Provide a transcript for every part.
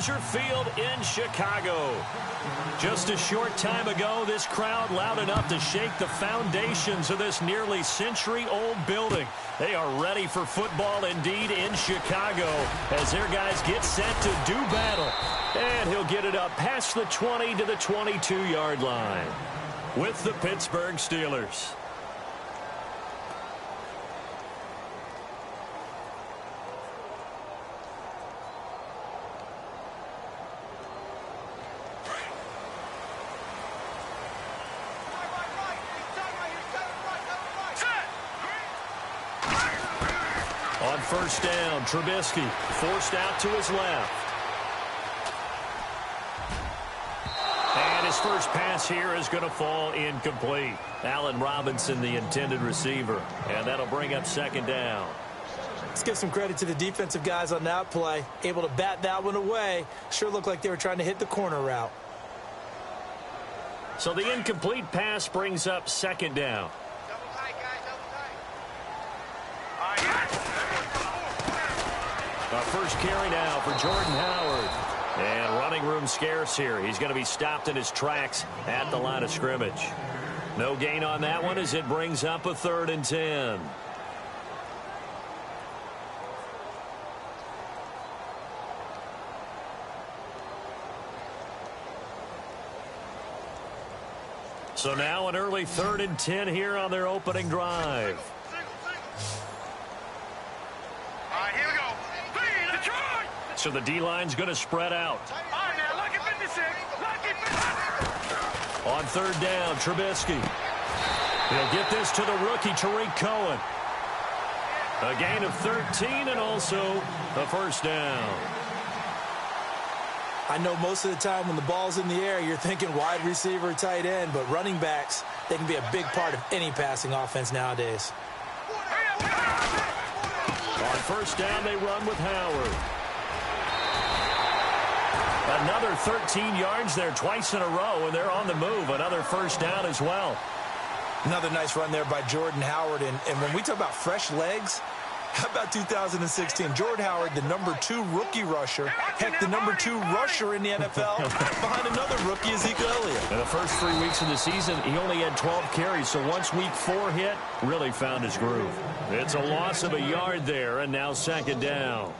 Soldier Field in Chicago. Just a short time ago, this crowd loud enough to shake the foundations of this nearly century-old building. They are ready for football indeed in Chicago as their guys get set to do battle. And he'll get it up past the 20 to the 22-yard line with the Pittsburgh Steelers. On first down, Trubisky forced out to his left. And his first pass here is going to fall incomplete. Allen Robinson, the intended receiver. And that'll bring up second down. Let's give some credit to the defensive guys on that play. Able to bat that one away. Sure looked like they were trying to hit the corner route. So the incomplete pass brings up second down. Our first carry now for Jordan Howard. And running room scarce here. He's going to be stopped in his tracks at the line of scrimmage. No gain on that one as it brings up a 3rd and 10. So now an early 3rd and 10 here on their opening drive. So the D-line's going to spread out. On 3rd down, Trubisky. He'll get this to the rookie, Tariq Cohen. A gain of 13 and also a first down. I know most of the time when the ball's in the air, you're thinking wide receiver, tight end, but running backs, they can be a big part of any passing offense nowadays. On first down, they run with Howard. Another 13 yards there twice in a row, and they're on the move. Another first down as well. Another nice run there by Jordan Howard. And when we talk about fresh legs, how about 2016? Jordan Howard, the #2 rookie rusher. Heck, the #2 rusher in the NFL behind another rookie, Ezekiel Elliott. In the first 3 weeks of the season, he only had 12 carries. So once week 4 hit, really found his groove. It's a loss of a yard there, and now second down.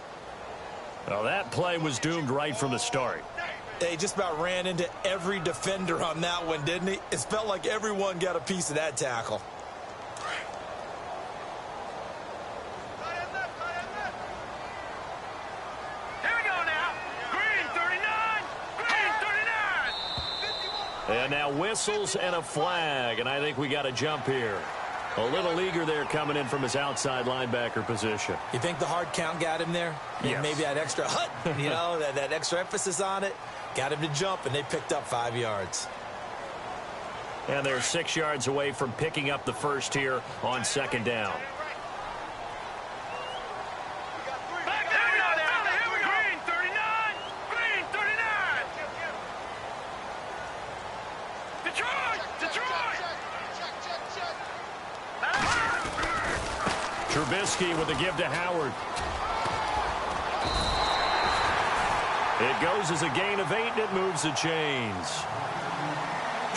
Well, that play was doomed right from the start. He just about ran into every defender on that one, didn't he? It felt like everyone got a piece of that tackle. Here we go now. Green 39. Green 39. And now whistles and a flag, and I think we got a jump here. A little eager there coming in from his outside linebacker position. You think the hard count got him there? Yes. Maybe that extra hut, you know, that extra emphasis on it. Got him to jump, and they picked up 5 yards. And they're 6 yards away from picking up the first here on second down. Trubisky with a give to Howard. It goes as a gain of 8, and it moves the chains.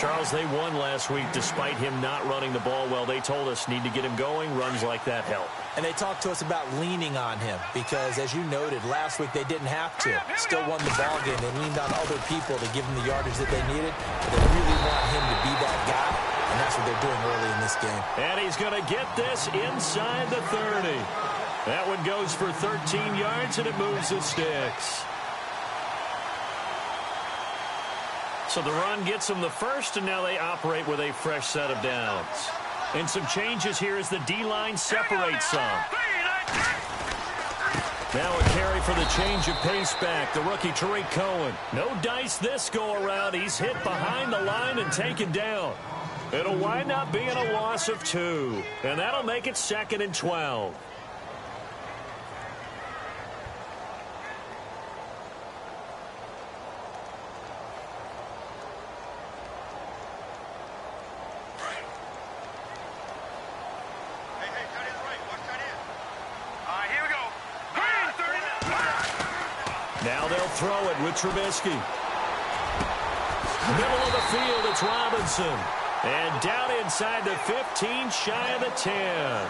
Charles, they won last week despite him not running the ball well. They told us need to get him going. Runs like that help. And they talked to us about leaning on him because, as you noted, last week they didn't have to. Still won the ball game. They leaned on other people to give them the yardage that they needed. But they really want him to be that guy, and that's what they're doing early in this game. And he's going to get this inside the 30. That one goes for 13 yards, and it moves the sticks. So the run gets them the first, and now they operate with a fresh set of downs. And some changes here as the D-line separates some. Now a carry for the change of pace back. The rookie Tariq Cohen. No dice this go-around. He's hit behind the line and taken down. It'll wind up being a loss of 2. And that'll make it 2nd and 12. throw it with Trubisky. Middle of the field, it's Robinson. And down inside the 15, shy of the 10.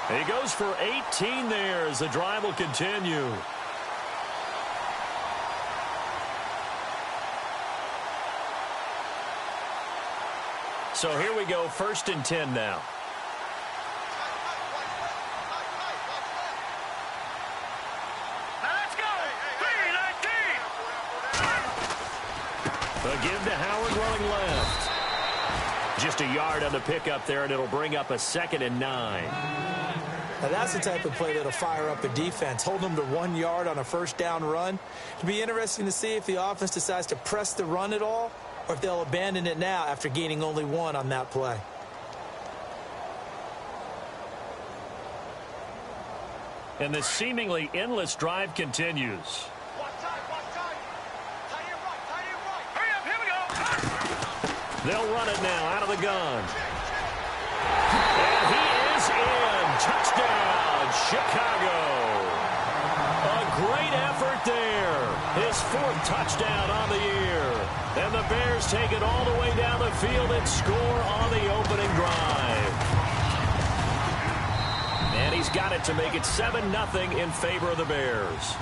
He goes for 18 there as the drive will continue. So here we go, 1st and 10 now. Let's go. 3-19. A give to Howard running left. Just a yard on the pickup there, and it'll bring up a 2nd and 9. Now that's the type of play that'll fire up a defense. Hold them to 1 yard on a 1st down run. It'll be interesting to see if the offense decides to press the run at all, or if they'll abandon it now after gaining only 1 on that play. And the seemingly endless drive continues. Watch time. Tight end right. Hurry up, here we go. They'll run it now out of the gun. And he is in. Touchdown, Chicago. A great effort there. His 4th touchdown on the year. And the Bears take it all the way down the field and score on the opening drive. And he's got it to make it 7-0 in favor of the Bears.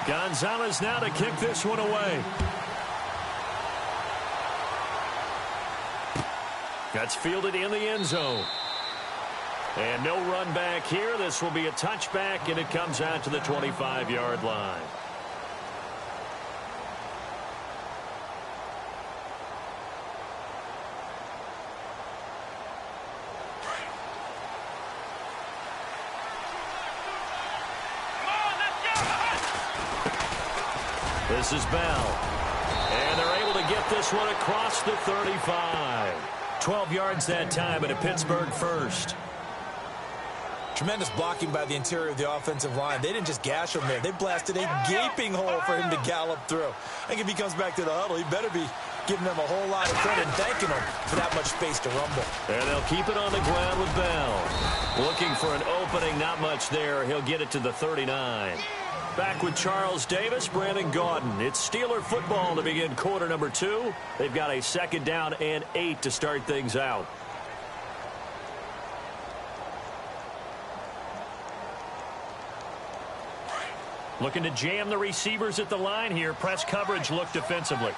Gonzalez now to kick this one away. That's fielded in the end zone. And no run back here. This will be a touchback, and it comes out to the 25-yard line. This is Bell. And they're able to get this one across the 35. 12 yards that time, and a Pittsburgh 1st. Tremendous blocking by the interior of the offensive line. They didn't just gash him there. They blasted a gaping hole for him to gallop through. I think if he comes back to the huddle, he better be giving them a whole lot of credit and thanking them for that much space to rumble. And they'll keep it on the ground with Bell. Looking for an opening, not much there. He'll get it to the 39. Back with Charles Davis, Brandon Gaudin. It's Steeler football to begin quarter number 2. They've got a 2nd down and 8 to start things out. Looking to jam the receivers at the line here. Press coverage look defensively.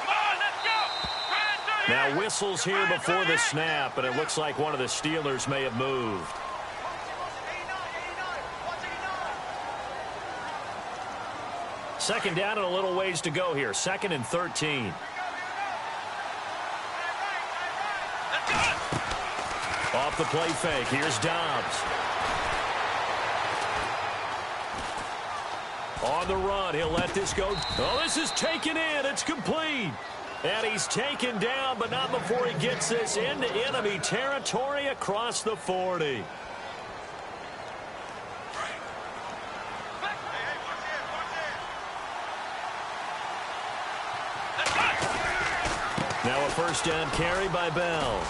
Come on, let's go. Now whistles here before the snap, and it looks like one of the Steelers may have moved. Second down and a little ways to go here. 2nd and 13. Off the play fake. Here's Dobbs. On the run. He'll let this go. Oh, this is taken in. It's complete. And he's taken down, but not before he gets this into enemy territory across the 40. Now a 1st down carry by Bell.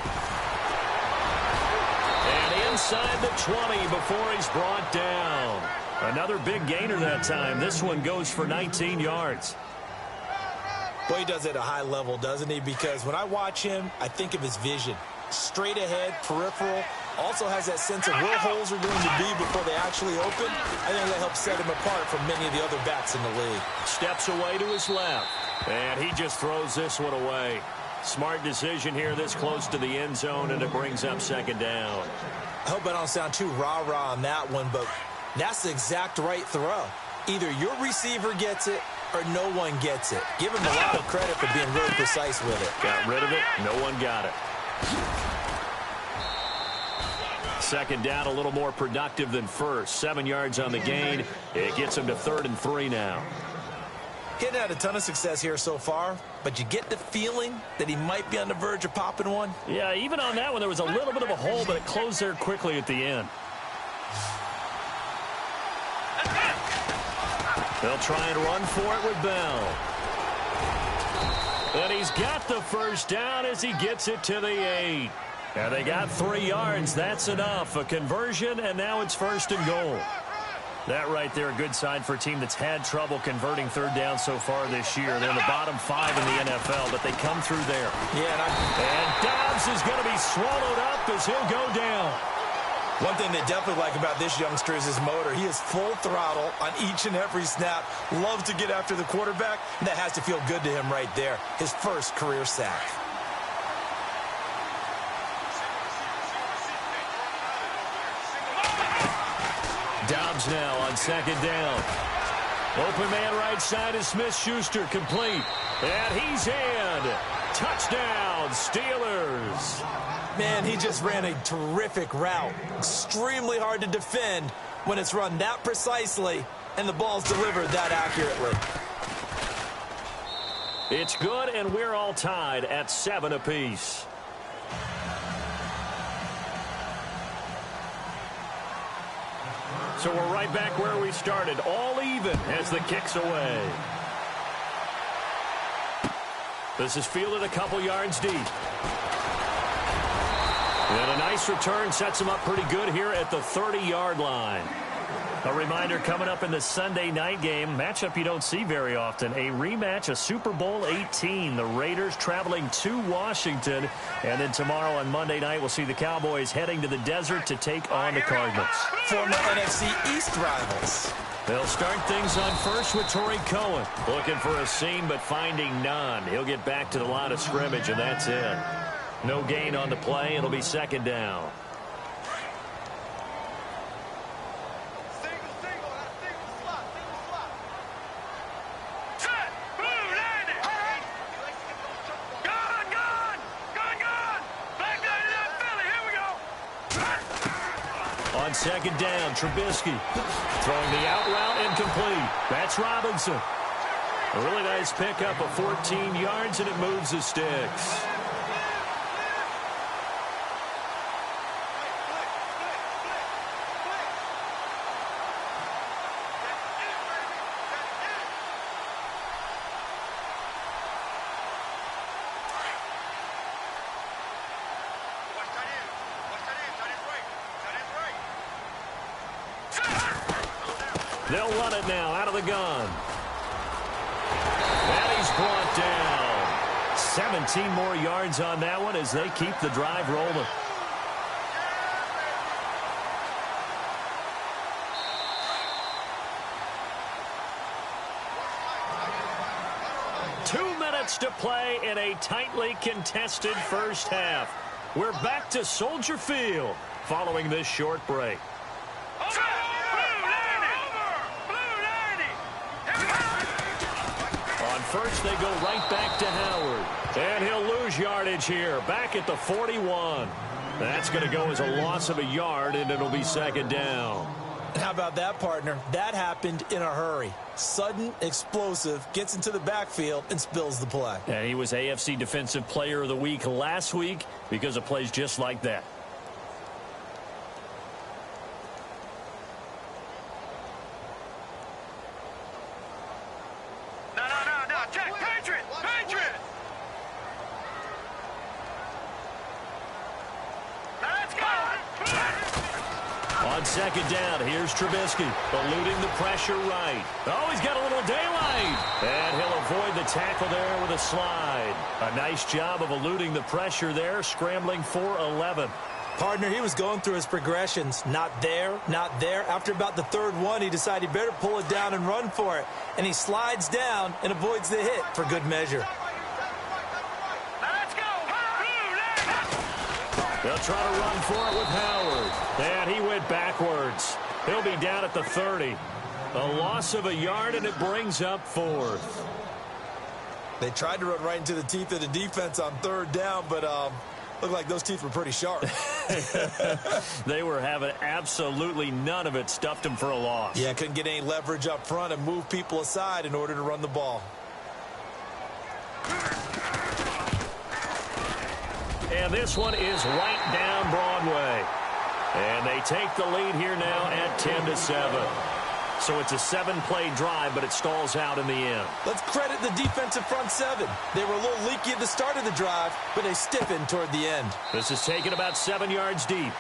And inside the 20 before he's brought down. Another big gainer that time. This one goes for 19 yards. Boy, he does it at a high level, doesn't he? Because when I watch him, I think of his vision. Straight ahead, peripheral. Also has that sense of where holes are going to be before they actually open. I think that helps set him apart from many of the other backs in the league. Steps away to his left. And he just throws this one away. Smart decision here this close to the end zone, and it brings up 2nd down. I hope I don't sound too rah-rah on that one, but that's the exact right throw. Either your receiver gets it or no one gets it. Give him a lot of credit for being really precise with it. Got rid of it. No one got it. 2nd down, a little more productive than 1st. 7 yards on the gain. It gets him to 3rd and 3 now. Getting had a ton of success here so far, but you get the feeling that he might be on the verge of popping one. Yeah, even on that one, there was a little bit of a hole, but it closed there quickly at the end. They'll try and run for it with Bell. And he's got the first down as he gets it to the 8. And they got 3 yards. That's enough. A conversion, and now it's 1st and goal. That right there, a good sign for a team that's had trouble converting 3rd down so far this year. They're in the bottom 5 in the NFL, but they come through there. Yeah, and Dobbs is going to be swallowed up as he'll go down. One thing they definitely like about this youngster is his motor. He is full throttle on each and every snap. Loves to get after the quarterback, and that has to feel good to him right there. His first career sack. Dobbs now on 2nd down. Open man right side is Smith-Schuster, complete. And he's in. Touchdown, Steelers. Man, he just ran a terrific route. Extremely hard to defend when it's run that precisely and the ball's delivered that accurately. It's good, and we're all tied at 7 apiece. So we're right back where we started, all even as the kick's away. This is fielded a couple yards deep. And a nice return sets him up pretty good here at the 30-yard line. A reminder coming up in the Sunday night game, matchup you don't see very often, a rematch of Super Bowl 18. The Raiders traveling to Washington. And then tomorrow on Monday night, we'll see the Cowboys heading to the desert to take on the Cardinals. Former NFC East rivals. They'll start things on first with Torrey Cohen. Looking for a seam, but finding none. He'll get back to the line of scrimmage, and that's it. No gain on the play. It'll be 2nd down. On 2nd down, Trubisky throwing the out route incomplete. That's Robinson. A really nice pickup of 14 yards, and it moves the sticks. They'll run it now out of the gun. And he's brought down. 17 more yards on that one as they keep the drive rolling. Two minutes to play in a tightly contested first half. We're back to Soldier Field following this short break. First, they go right back to Howard. And he'll lose yardage here, back at the 41. That's going to go as a loss of a yard, and it'll be 2nd down. How about that, partner? That happened in a hurry. Sudden, explosive, gets into the backfield, and spills the play. And he was AFC Defensive Player of the Week last week because of plays just like that. On 2nd down, here's Trubisky, eluding the pressure right. Oh, he's got a little daylight. And he'll avoid the tackle there with a slide. A nice job of eluding the pressure there, scrambling for 11. Partner, he was going through his progressions. Not there, not there. After about the 3rd one, he decided he better pull it down and run for it. And he slides down and avoids the hit for good measure. They'll try to run for it with Howard. And he went backwards. He'll be down at the 30. A loss of a yard, and it brings up 4th. They tried to run right into the teeth of the defense on 3rd down, but looked like those teeth were pretty sharp. They were having absolutely none of it. Stuffed them for a loss. Yeah, couldn't get any leverage up front and move people aside in order to run the ball. And this one is right down Broadway. And they take the lead here now at 10-7. So it's a 7-play drive, but it stalls out in the end. Let's credit the defensive front seven. They were a little leaky at the start of the drive, but they stiffened toward the end. This is taken about 7 yards deep.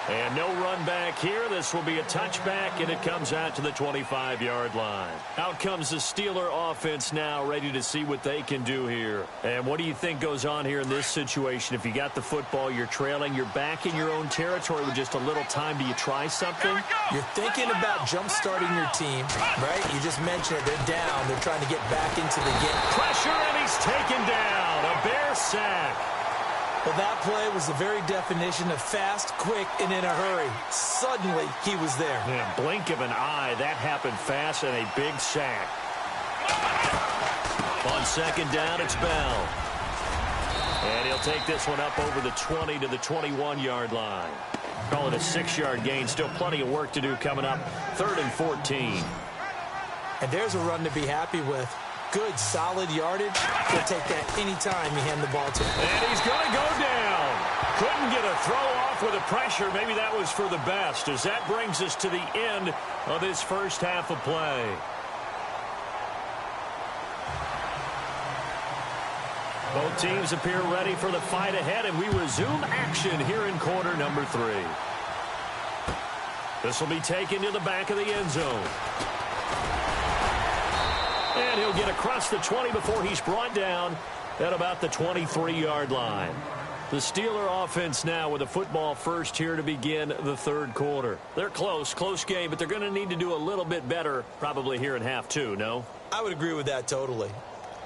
And no run back here. This will be a touchback, and it comes out to the 25-yard line. Out comes the Steeler offense now, ready to see what they can do here. And what do you think goes on here in this situation? If you got the football, you're trailing, you're back in your own territory with just a little time. Do you try something? You're thinking about jump-starting your team, right? You just mentioned it. They're down. They're trying to get back into the game. Pressure, and he's taken down. A Bear sack. Well, that play was the very definition of fast, quick, and in a hurry. Suddenly, he was there. Yeah, blink of an eye. That happened fast, and a big sack. On second down, it's Bell. And he'll take this one up over the 20 to the 21-yard line. Call it a 6-yard gain. Still plenty of work to do coming up. 3rd and 14. And there's a run to be happy with. Good, solid yardage. He'll take that anytime you hand the ball to him. And he's going to go down. Couldn't get a throw off with the pressure. Maybe that was for the best, as that brings us to the end of this first half of play. Both teams appear ready for the fight ahead, and we resume action here in quarter number 3. This will be taken to the back of the end zone. And he'll get across the 20 before he's brought down at about the 23-yard line. The Steeler offense now with a football first here to begin the 3rd quarter. They're close game, but they're going to need to do a little bit better probably here in half 2, no? I would agree with that totally.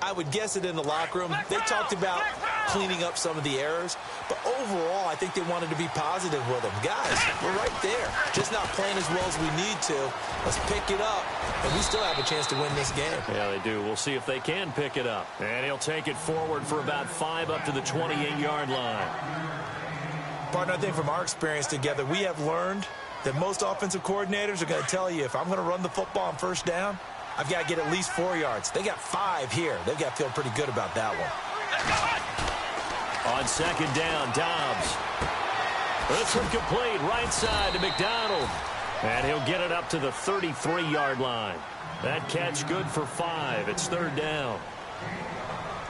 I would guess it in the locker room. They talked about cleaning up some of the errors, but overall, I think they wanted to be positive with them. Guys, we're right there. Just not playing as well as we need to. Let's pick it up, and we still have a chance to win this game. Yeah, they do. We'll see if they can pick it up. And he'll take it forward for about 5 up to the 28-yard line. Partner, I think from our experience together, we have learned that most offensive coordinators are going to tell you, if I'm going to run the football on first down, I've got to get at least 4 yards. They got 5 here. They've got to feel pretty good about that one. On second down, Dobbs. This one complete, right side to McDonald. And he'll get it up to the 33-yard line. That catch good for 5. It's 3rd down.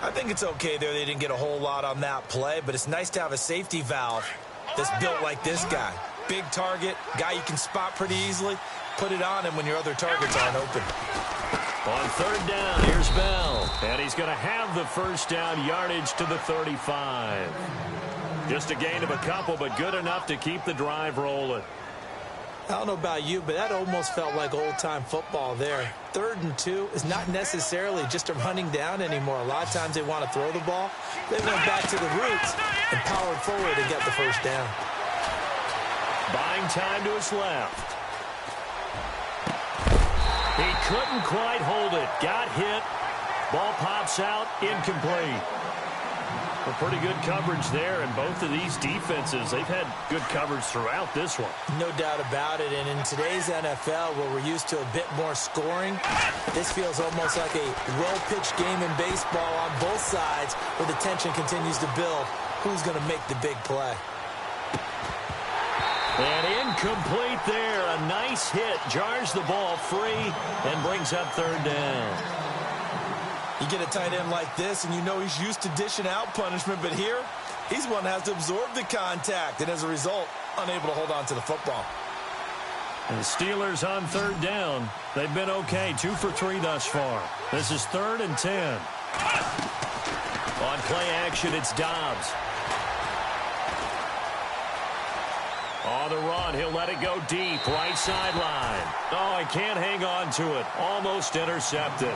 I think it's okay there. They didn't get a whole lot on that play, but it's nice to have a safety valve that's built like this guy. Big target, guy you can spot pretty easily. Put it on him when your other targets aren't open. On 3rd down, here's Bell. And he's going to have the first down yardage to the 35. Just a gain of a couple, but good enough to keep the drive rolling. I don't know about you, but that almost felt like old-time football there. 3rd and 2 is not necessarily just a running down anymore. A lot of times they want to throw the ball. They went back to the roots and powered forward and got the first down. Buying time to his left. He couldn't quite hold it. Got hit. Ball pops out. Incomplete. A pretty good coverage there, and both of these defenses, they've had good coverage throughout this one. No doubt about it, and in today's NFL, where we're used to a bit more scoring, this feels almost like a well-pitched game in baseball on both sides, where the tension continues to build. Who's going to make the big play? And incomplete there. A nice hit. Jars the ball free and brings up 3rd down. You get a tight end like this, and you know he's used to dishing out punishment, but here, he's one that has to absorb the contact, and as a result, unable to hold on to the football. And the Steelers on 3rd down. They've been okay. 2 for 3 thus far. This is 3rd and 10. On play action, it's Dobbs. On the run, he'll let it go deep, right sideline. Oh, he can't hang on to it. Almost intercepted.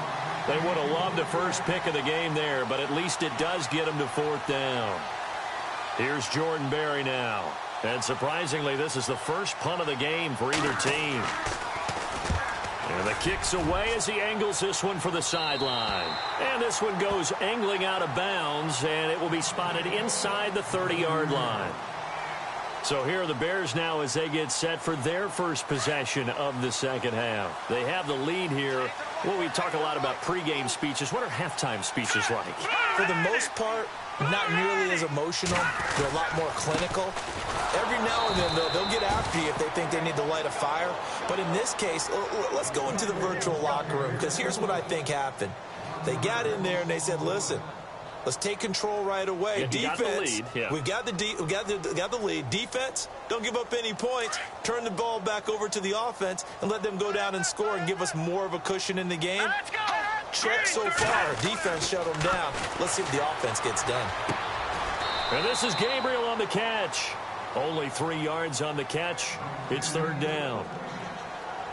They would have loved a first pick of the game there, but at least it does get him to 4th down. Here's Jordan Berry now. And surprisingly, this is the first punt of the game for either team. And the kick's away as he angles this one for the sideline. And this one goes angling out of bounds, and it will be spotted inside the 30-yard line. So here are the Bears now as they get set for their first possession of the second half. They have the lead here. Well, we talk a lot about pregame speeches. What are halftime speeches like? For the most part, not nearly as emotional. They're a lot more clinical. Every now and then, they'll get after you if they think they need to light a fire. But in this case, let's go into the virtual locker room, because here's what I think happened. They got in there and they said, listen, let's take control right away. Defense, we've got the lead. Defense, don't give up any points. Turn the ball back over to the offense and let them go down and score and give us more of a cushion in the game. Check so far. Defense shut them down. Let's see if the offense gets done. And this is Gabriel on the catch. Only 3 yards on the catch. It's third down.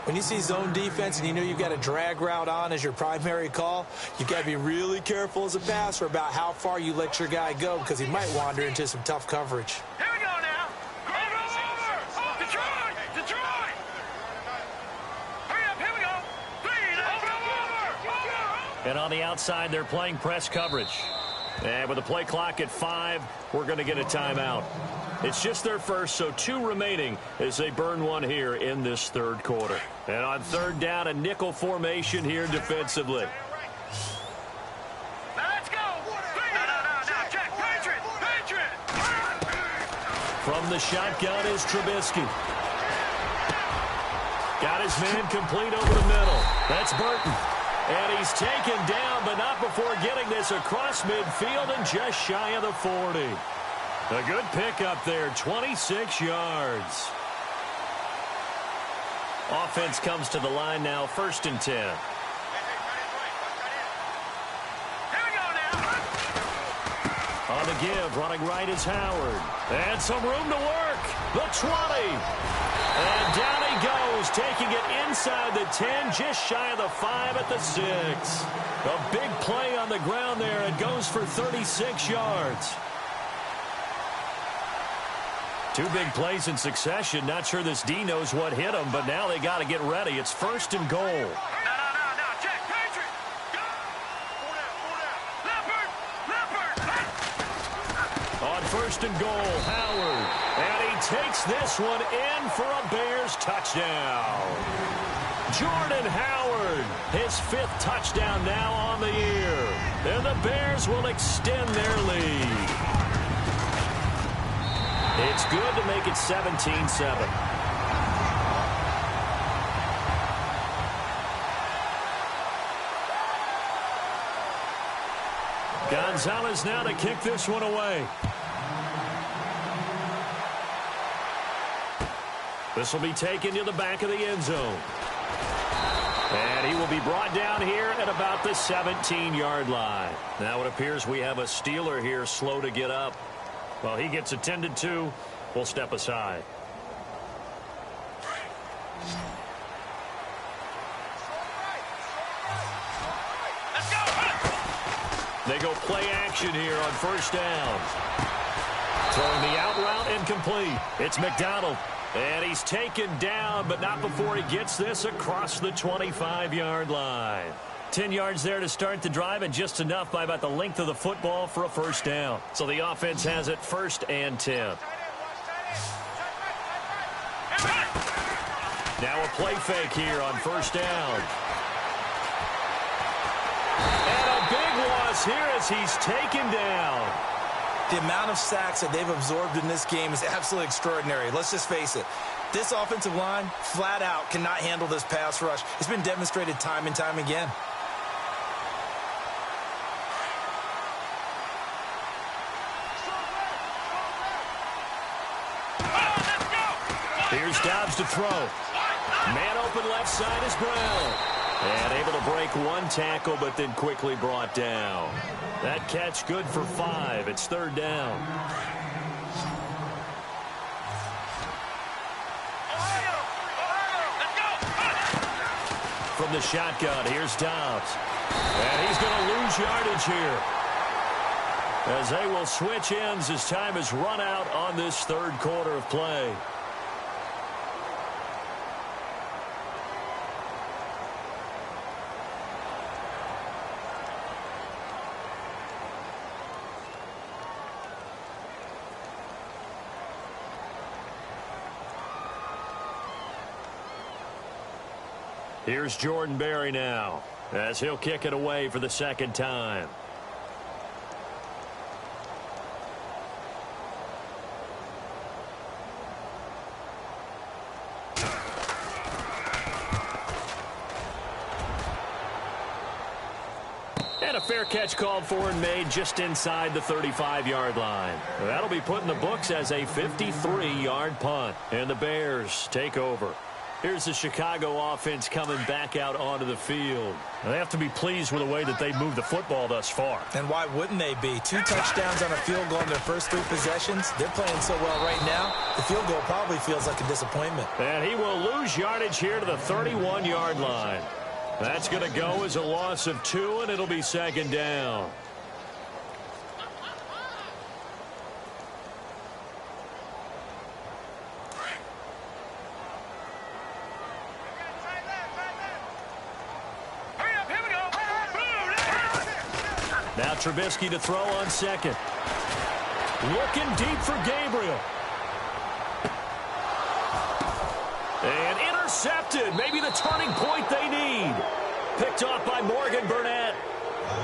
When you see zone defense and you know you've got a drag route on as your primary call, you've got to be really careful as a passer about how far you let your guy go, because he might wander into some tough coverage. Here we go now. Over. Detroit. Detroit. Hurry up. Here we go. Lead. Over. And on the outside, they're playing press coverage. And with the play clock at 5, we're going to get a timeout. It's just their first, so 2 remaining as they burn one here in this third quarter. And on third down, a nickel formation here defensively. Let's go. Now, check. Patriot. From the shotgun is Trubisky. Got his man complete over the middle. That's Burton. And he's taken down, but not before getting this across midfield and just shy of the 40. A good pickup there, 26 yards. Offense comes to the line now, 1st and 10. Here we go now. On the give, running right is Howard. And some room to work. The 20. And down he goes, taking it inside the 10, just shy of the 5 at the 6. A big play on the ground there. It goes for 36 yards. 2 big plays in succession. Not sure this D knows what hit him, but now they got to get ready. It's 1st and goal. Now, check. Patriot. Go. Leopard. On 1st and goal, Howard. And he takes this one in for a Bears touchdown. Jordan Howard, his 5th touchdown now on the year. And the Bears will extend their lead. It's good to make it 17-7. Gonzalez now to kick this one away. This will be taken to the back of the end zone. And he will be brought down here at about the 17-yard line. Now it appears we have a Steeler here slow to get up. Well, he gets attended to. We'll step aside. Let's go. They go play action here on 1st down. Throwing the out route incomplete. It's McDonald. And he's taken down, but not before he gets this across the 25-yard line. 10 yards there to start the drive, and just enough by about the length of the football for a 1st down. So the offense has it 1st and 10. Now a play fake here on 1st down. And a big loss here as he's taken down. The amount of sacks that they've absorbed in this game is absolutely extraordinary. Let's just face it. This offensive line, flat out, cannot handle this pass rush. It's been demonstrated time and time again. Here's Dobbs to throw. Man open left side is Brown. And able to break one tackle, but then quickly brought down. That catch good for 5. It's 3rd down. From the shotgun, here's Dobbs. And he's going to lose yardage here, as they will switch ends as time is run out on this 3rd quarter of play. Here's Jordan Berry now, as he'll kick it away for the 2nd time. And a fair catch called for and made just inside the 35-yard line. That'll be put in the books as a 53-yard punt. And the Bears take over. Here's the Chicago offense coming back out onto the field. They have to be pleased with the way that they've moved the football thus far. And why wouldn't they be? 2 touchdowns on a field goal in their first 3 possessions. They're playing so well right now, the field goal probably feels like a disappointment. And he will lose yardage here to the 31-yard line. That's going to go as a loss of 2, and it'll be second down. Now Trubisky to throw on second. Looking deep for Gabriel. And intercepted. Maybe the turning point they need. Picked off by Morgan Burnett.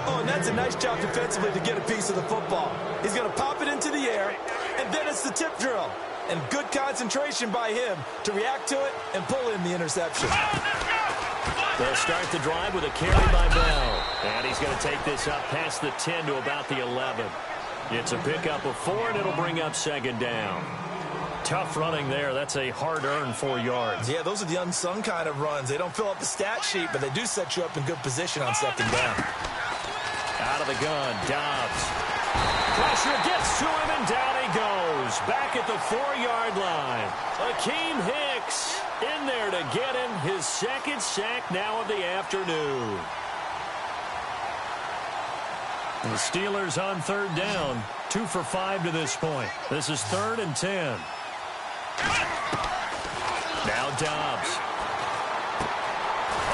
Oh, and that's a nice job defensively to get a piece of the football. He's going to pop it into the air, and then it's the tip drill. And good concentration by him to react to it and pull in the interception. They'll start the drive with a carry by Bell. And he's going to take this up past the 10 to about the 11. It's a pickup of 4, and it'll bring up second down. Tough running there. That's a hard-earned 4 yards. Yeah, those are the unsung kind of runs. They don't fill up the stat sheet, but they do set you up in good position on second down. Out of the gun, Dobbs. Pressure gets to him, and down he goes. Back at the 4-yard line. Akeem Hicks in there to get him his second sack now of the afternoon. The Steelers on third down. 2 for 5 to this point. This is 3rd and 10. Now Dobbs.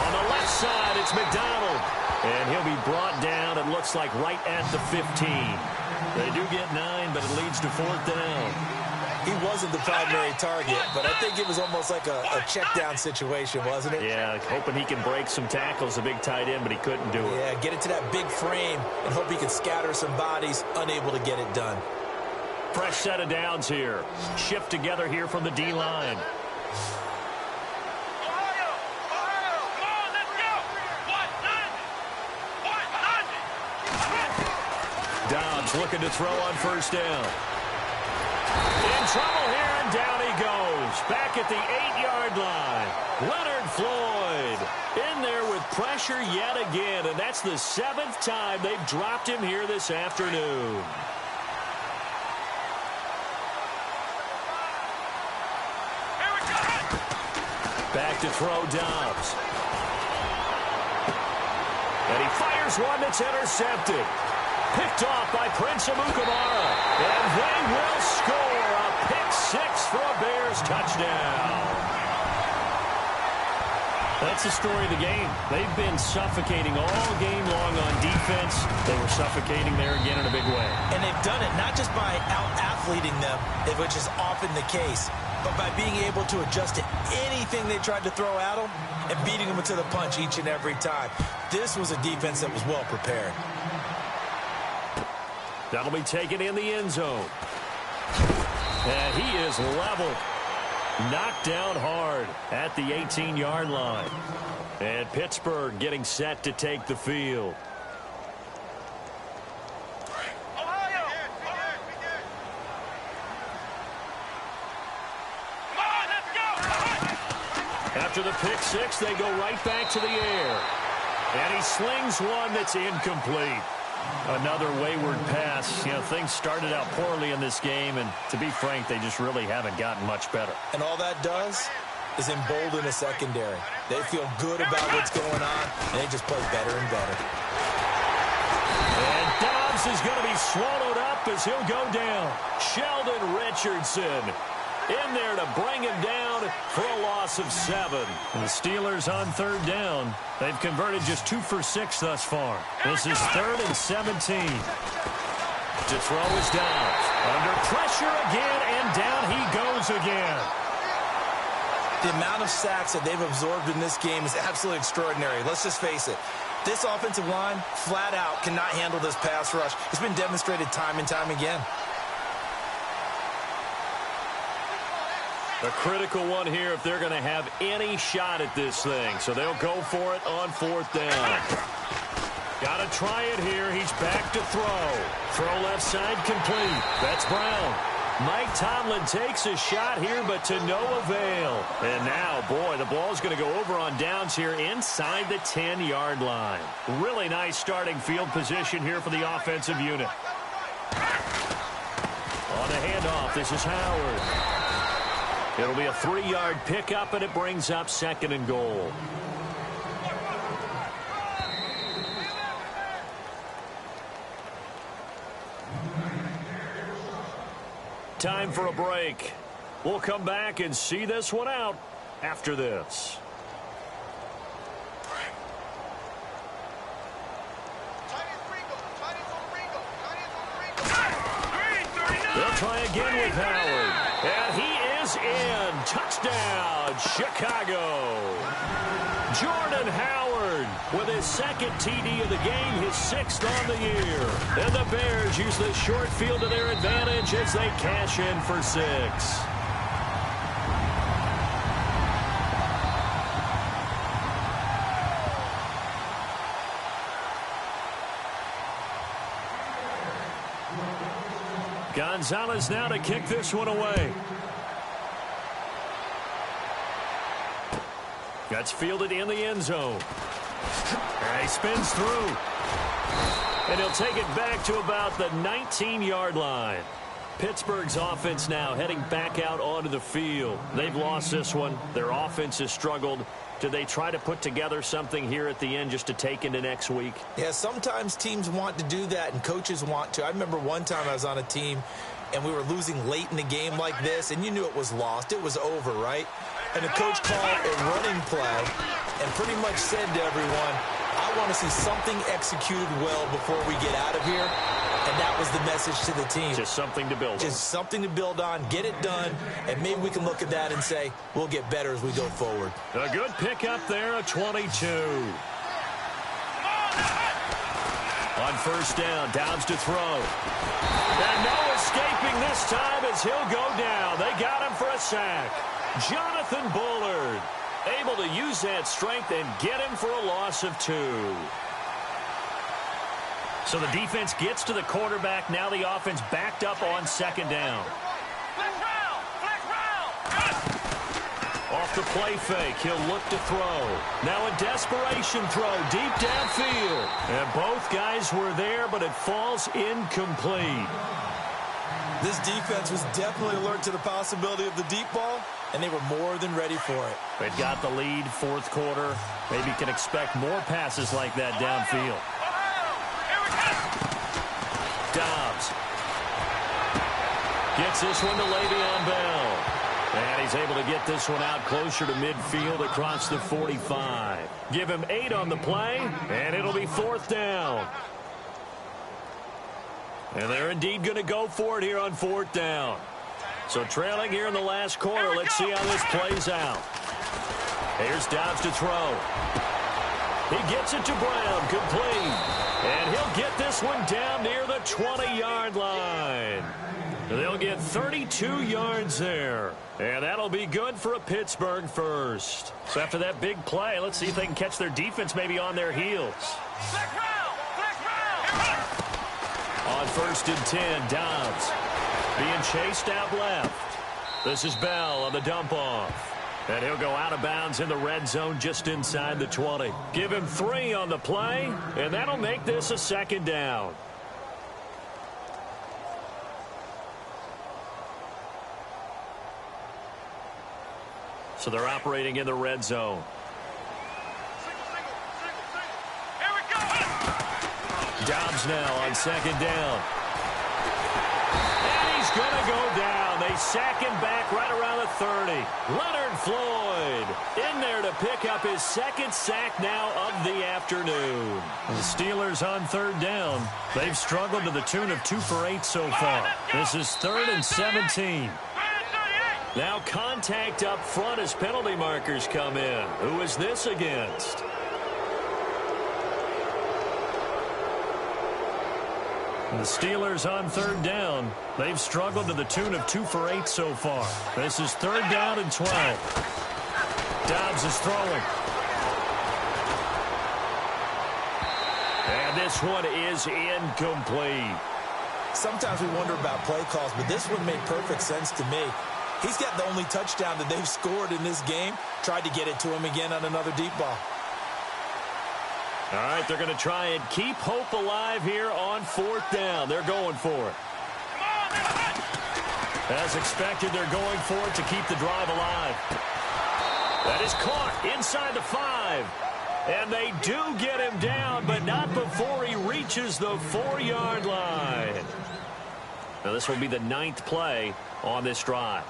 On the left side, it's McDonald. And he'll be brought down, it looks like, right at the 15. They do get 9, but it leads to 4th down. He wasn't the primary target, but I think it was almost like a check down situation, wasn't it? Yeah, hoping he can break some tackles, a big tight end, but he couldn't do it. Yeah, get it to that big frame and hope he can scatter some bodies, unable to get it done. Fresh set of downs here. Shift together here from the D-line. Dobbs looking to throw on first down. In trouble here, and down he goes. Back at the 8-yard line. Leonard Floyd in there with pressure yet again, and that's the 7th time they've dropped him here this afternoon. Back to throw Dobbs. And he fires one that's intercepted. Picked off by Prince Amukamara. And they will score a pick-6 for a Bears touchdown. That's the story of the game. They've been suffocating all game long on defense. They were suffocating there again in a big way. And they've done it not just by out-athleting them, which is often the case, but by being able to adjust to anything they tried to throw at them and beating them to the punch each and every time. This was a defense that was well prepared. That'll be taken in the end zone. And he is leveled. Knocked down hard at the 18-yard line. And Pittsburgh getting set to take the field. After the pick-6, they go right back to the air. And he slings one that's incomplete. Another wayward pass. You know, things started out poorly in this game, and to be frank, they just really haven't gotten much better. And all that does is embolden the secondary. They feel good about what's going on, and they just play better and better. And Dobbs is going to be swallowed up as he'll go down. Sheldon Richardson in there to bring him down for a loss of 7. And the Steelers on third down. They've converted just 2 for 6 thus far. This is 3rd and 17. To throw is Dobbs. Under pressure again, and down he goes again. The amount of sacks that they've absorbed in this game is absolutely extraordinary. Let's just face it. This offensive line, flat out, cannot handle this pass rush. It's been demonstrated time and time again. A critical one here if they're going to have any shot at this thing. So they'll go for it on 4th down. Got to try it here. He's back to throw. Throw left side complete. That's Brown. Mike Tomlin takes a shot here, but to no avail. And now, boy, the ball's going to go over on downs here inside the 10-yard line. Really nice starting field position here for the offensive unit. On the handoff, this is Howard. It'll be a 3-yard pickup, and it brings up 2nd and goal. Time for a break. We'll come back and see this one out after this. They'll try again with Howard. And he is in. Touchdown, Chicago. Jordan Howard with his 2nd TD of the game, his 6th on the year. And the Bears use the short field to their advantage as they cash in for 6. Gonzalez now to kick this one away. That's fielded in the end zone. And he spins through. And he'll take it back to about the 19-yard line. Pittsburgh's offense now heading back out onto the field. They've lost this one. Their offense has struggled. Do they try to put together something here at the end just to take into next week? Yeah, sometimes teams want to do that and coaches want to. I remember one time I was on a team and we were losing late in the game like this, and you knew it was lost. It was over, right? And the coach called a running play and pretty much said to everyone, I want to see something executed well before we get out of here. And that was the message to the team. Just something to build on. Just something to build on, get it done, and maybe we can look at that and say, we'll get better as we go forward. A good pickup there, a 22. On 1st down, Downs to throw. And no escaping this time as he'll go down. They got him for a sack. Jonathan Bullard able to use that strength and get him for a loss of 2. So the defense gets to the quarterback. Now the offense backed up on 2nd down. Off the play fake, he'll look to throw. Now a desperation throw deep downfield. And both guys were there, but it falls incomplete. This defense was definitely alert to the possibility of the deep ball, and they were more than ready for it. They've got the lead, 4th quarter. Maybe can expect more passes like that downfield. Dobbs gets this one to Le'Veon Bell. And he's able to get this one out closer to midfield across the 45. Give him 8 on the play, and it'll be 4th down. And they're indeed going to go for it here on 4th down. So trailing here in the last quarter, let's see how this plays out. Here's Dobbs to throw. He gets it to Brown, complete. And he'll get this one down near the 20-yard line. They'll get 32 yards there. And that'll be good for a Pittsburgh first. So after that big play, let's see if they can catch their defense maybe on their heels. On 1st and 10, Dobbs being chased out left. This is Bell on the dump off. And he'll go out of bounds in the red zone just inside the 20. Give him 3 on the play, and that'll make this a 2nd down. So they're operating in the red zone. Dobbs now on 2nd down. And he's going to go down. They sack him back right around the 30. Leonard Floyd in there to pick up his 2nd sack now of the afternoon. The Steelers on 3rd down. They've struggled to the tune of 2 for 8 so far. This is 3rd and 17. Now contact up front as penalty markers come in. Who is this against? The Steelers on third down. They've struggled to the tune of 2 for 8 so far. This is third down and 12. Dobbs is throwing. And this one is incomplete. Sometimes we wonder about play calls, but this one made perfect sense to me. He's got the only touchdown that they've scored in this game. Tried to get it to him again on another deep ball. All right, they're going to try and keep hope alive here on fourth down. They're going for it. As expected, they're going for it to keep the drive alive. That is caught inside the 5. And they do get him down, but not before he reaches the 4-yard line. Now, this will be the 9th play on this drive.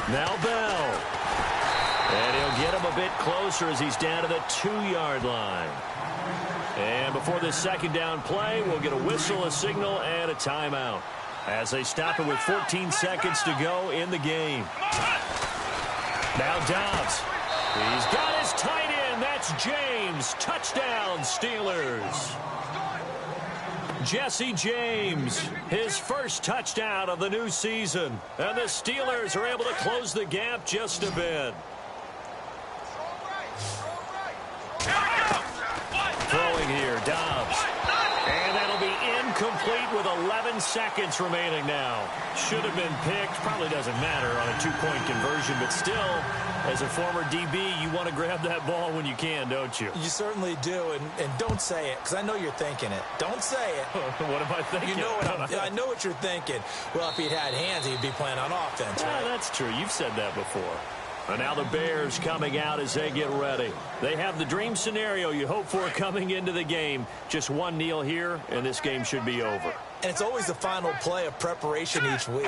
Now Bell. And he'll get him a bit closer as he's down to the 2-yard line. And before this second down play, we'll get a whistle, a signal, and a timeout as they stop it with 14 seconds to go in the game. Now Dobbs. He's got his tight end. That's James. Touchdown, Steelers. Jesse James, his first touchdown of the new season. And the Steelers are able to close the gap just a bit. Throwing here, Dobbs. And that'll be incomplete with 11 seconds remaining now. Should have been picked. Probably doesn't matter on a 2-point conversion, but still, as a former DB, you want to grab that ball when you can, don't you? You certainly do, and don't say it, because I know you're thinking it. Don't say it. What am I thinking? You know what I know what you're thinking. Well, if he'd had hands, he'd be playing on offense, right? Yeah, that's true. You've said that before. And now the Bears coming out as they get ready. They have the dream scenario you hope for coming into the game. Just one kneel here, and this game should be over. And it's always the final play of preparation each week.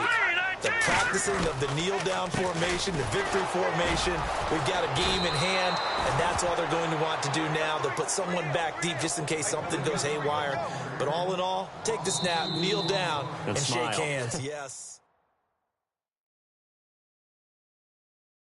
The practicing of the kneel-down formation, the victory formation. We've got a game in hand, and that's all they're going to want to do now. They'll put someone back deep just in case something goes haywire. But all in all, take the snap, kneel down, and shake hands. Yes.